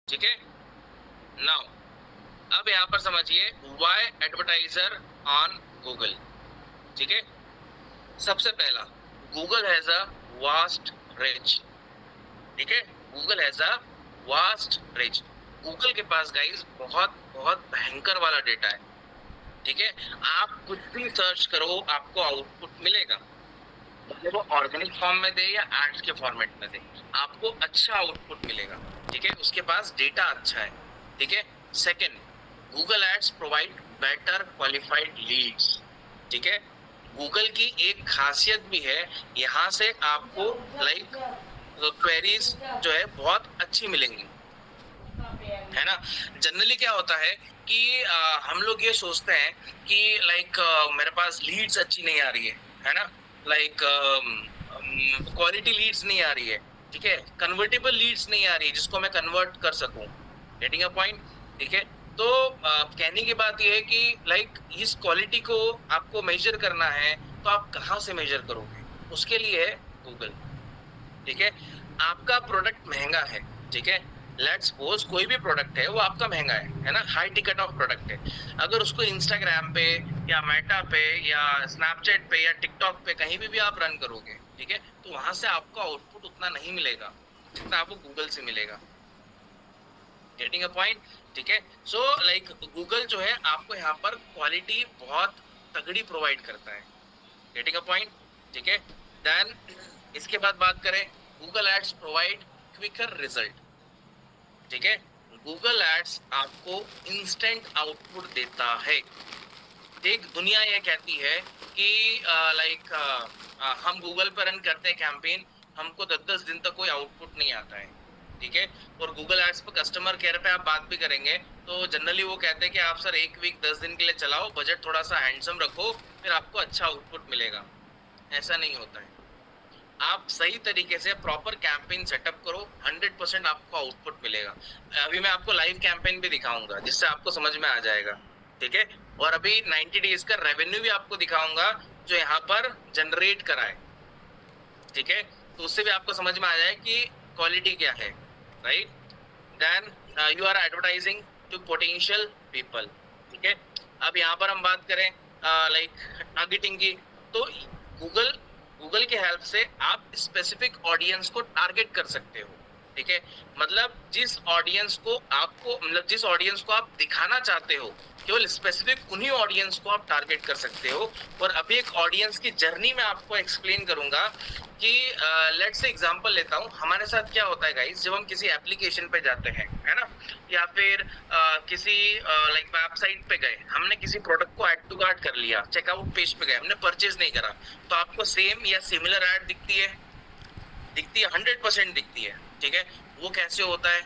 ठीक है। नाउ अब यहाँ पर समझिए व्हाई एडवर्टाइजर ऑन गूगल। ठीक है। सबसे पहला, Google has a vast rich. ठीक है। Google has a vast rich. Google के पास गाइस बहुत बहुत भयंकर वाला डेटा है। ठीक है। आप कुछ भी सर्च करो आपको आउटपुट मिलेगा, चाहे वो ऑर्गेनिक फॉर्म में दे या एड्स के फॉर्मेट में दे, आपको अच्छा आउटपुट मिलेगा। ठीक है। उसके पास डेटा अच्छा है। ठीक है। Second, Google ads provide better qualified leads. ठीक है। गूगल की एक खासियत भी है, यहाँ से आपको लाइक क्वेरीज जो है बहुत अच्छी मिलेंगी, है ना। जनरली क्या होता है कि हम लोग ये सोचते हैं कि लाइक मेरे पास लीड्स अच्छी नहीं आ रही है ना, लाइक क्वालिटी लीड्स नहीं आ रही है। ठीक है। कन्वर्टेबल लीड्स नहीं आ रही है जिसको मैं कन्वर्ट कर सकूं। Getting a point. ठीक है। तो कहने की बात यह है कि लाइक इस क्वालिटी को आपको मेजर करना है, तो आप कहाँ से मेजर करोगे? उसके लिए है गूगल। ठीक है। आपका प्रोडक्ट महंगा है। ठीक है। लेट्स सपोज कोई भी प्रोडक्ट है वो आपका महंगा है ना, हाई टिकट ऑफ प्रोडक्ट है। अगर उसको इंस्टाग्राम पे या मेटा पे या स्नैपचैट पे या टिकटॉक पे कहीं भी आप रन करोगे, ठीक है, तो वहां से आपको आउटपुट उतना नहीं मिलेगा जितना आपको गूगल से मिलेगा। Getting a point. ठीक है। सो लाइक गूगल जो है आपको यहाँ पर क्वालिटी बहुत तगड़ी प्रोवाइड करता है। Getting a point. ठीक है। देन इसके बाद बात करें, Google ads provide quicker result. ठीक है। गूगल एड्स आपको इंस्टेंट आउटपुट देता है। देख दुनिया ये कहती है कि लाइक हम गूगल पर रन करते हैं कैंपेन, हमको 10-10 दिन तक कोई आउटपुट नहीं आता है। ठीक है। और गूगल एड्स पर कस्टमर केयर पे आप बात भी करेंगे तो जनरली वो कहते हैं कि आप सर 1 वीक 10 दिन के लिए चलाओ, बजट थोड़ा सा हैंडसम रखो, फिर आपको अच्छा आउटपुट मिलेगा। ऐसा नहीं होता है। आप सही तरीके से प्रॉपर कैंपेन सेटअप करो, 100% आपको आउटपुट मिलेगा। अभी मैं आपको लाइव कैंपेन भी दिखाऊंगा जिससे आपको समझ में आ जाएगा। ठीक है। और अभी 90 डेज का रेवेन्यू भी आपको दिखाऊंगा जो यहाँ पर जनरेट करा है। ठीक है। तो उससे भी आपको समझ में आ जाए कि क्वालिटी क्या है। Right. Then you are advertising to potential people. ठीक है। अब यहाँ पर हम बात करें लाइक टारगेटिंग की, तो गूगल गूगल की हेल्प से आप स्पेसिफिक ऑडियंस को टारगेट कर सकते हो। ठीक है। मतलब जिस ऑडियंस को आप दिखाना चाहते हो, केवल स्पेसिफिक उन्हीं ऑडियंस को आप टारगेट कर सकते हो। और अभी एक ऑडियंस की जर्नी में आपको एक्सप्लेन करूंगा कि लेट्स से एग्जांपल लेता हूं, हमारे साथ क्या होता है गाइस, जब हम किसी एप्लीकेशन पे जाते हैं, है ना, या फिर किसी लाइक वेबसाइट पे गए, हमने किसी प्रोडक्ट को ऐड टू कार्ट कर लिया, चेकआउट पेज पे गए, हमने परचेज नहीं करा, तो आपको सेम या सिमिलर ऐड दिखती है? दिखती है, 100% दिखती है। ठीक है। वो कैसे होता है?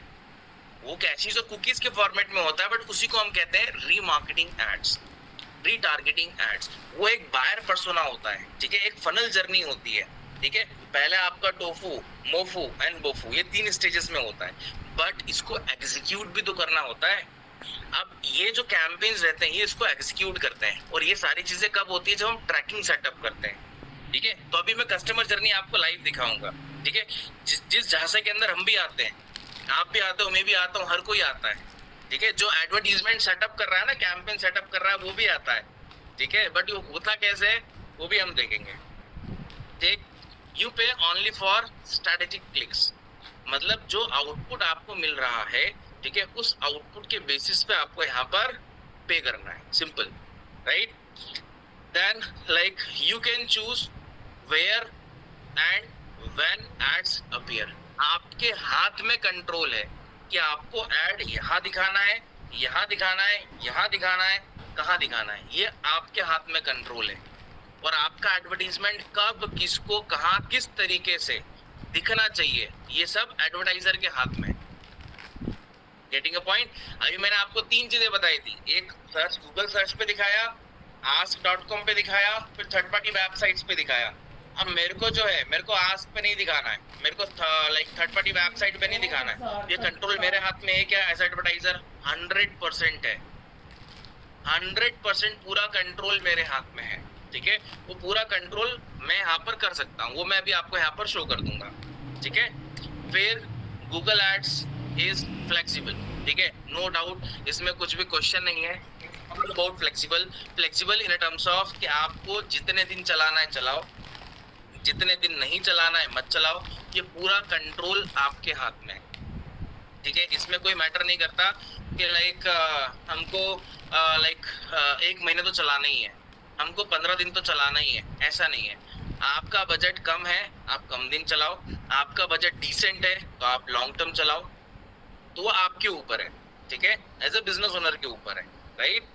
वो कैशी जो कुकीज के फॉर्मेट में होता है, बट उसी को हम कहते हैं रीमार्केटिंग एड्स, रीटारगेटिंग एड्स। वो एक बायर पर्सोना होता है। ठीक है। एक फनल जर्नी होती है। ठीक है। पहले आपका टोफू, मोफू एंड बोफू, ये 3 स्टेजेस में होता है, बट इसको एग्जीक्यूट भी तो करना होता है। अब ये जो कैंपेन्स रहते हैं ये इसको एग्जीक्यूट करते हैं, और ये सारी चीजें कब होती है? जब हम ट्रैकिंग सेटअप करते हैं। ठीक है। तो अभी मैं कस्टमर जर्नी आपको लाइव दिखाऊंगा। ठीक है। जिस झांसे के अंदर हम भी आते हैं, आप भी आते हो, मैं भी आता हूँ, हर कोई आता है। ठीक है। जो एडवर्टीजमेंट सेटअप कर रहा है ना, कैंपेन सेटअप कर रहा है, वो भी आता है। ठीक है। बट वो होता कैसे है वो भी हम देखेंगे। ठीक। यू पे ओनली फॉर स्ट्रेटेजिक क्लिक्स, मतलब जो आउटपुट आपको मिल रहा है, ठीक है, उस आउटपुट के बेसिस पे आपको यहाँ पर पे करना है। Simple. Right. Then like you can choose where and when ads appear. आपके हाथ में कंट्रोल है कि आपको एड यहाँ दिखाना है, यहाँ दिखाना है, यहाँ दिखाना है, कहाँ दिखाना है, ये आपके हाथ में कंट्रोल है। और आपका एडवर्टीजमेंट कब, किसको, कहाँ, किस तरीके से दिखना चाहिए, ये सब एडवर्टाइजर के हाथ में। Getting a point. अभी मैंने आपको 3 चीजें बताई थी, एक सर्च, गूगल सर्च पे दिखाया, ask.com पे दिखाया, फिर थर्ड पार्टी वेबसाइट्स पे दिखाया। अब मेरे को जो है, मेरे को आस्क पे नहीं दिखाना है, मेरे को लाइक थर्ड पार्टी वेबसाइट पे नहीं दिखाना है। ये कंट्रोल मेरे हाथ में है क्या एज एडवर्टाइजर? 100% है। 100% पूरा कंट्रोल मेरे हाथ में है। ठीक है। वो पूरा कंट्रोल मैं यहाँ पर कर सकता हूँ, वो मैं अभी आपको यहाँ पर शो कर दूंगा। ठीक है। फिर गूगल एड्स इज फ्लेक्सिबल, ठीक है, नो डाउट, इसमें कुछ भी क्वेश्चन नहीं है। About flexible, flexible in terms of कि आपको जितने दिन चलाना है चलाओ, जितने दिन नहीं चलाना है मत चलाओ, ये पूरा कंट्रोल आपके हाथ में है, ठीक है। इसमें कोई मैटर नहीं करता कि लाइक हमको लाइक 1 महीने तो चलाना ही है, हमको 15 दिन तो चलाना ही है, ऐसा नहीं है। आपका बजट कम है, आप कम दिन चलाओ, आपका बजट डिसेंट है तो आप लॉन्ग टर्म चलाओ, तो वो आपके ऊपर है, ठीक है, एज अ बिजनेस ओनर के ऊपर है, राइट।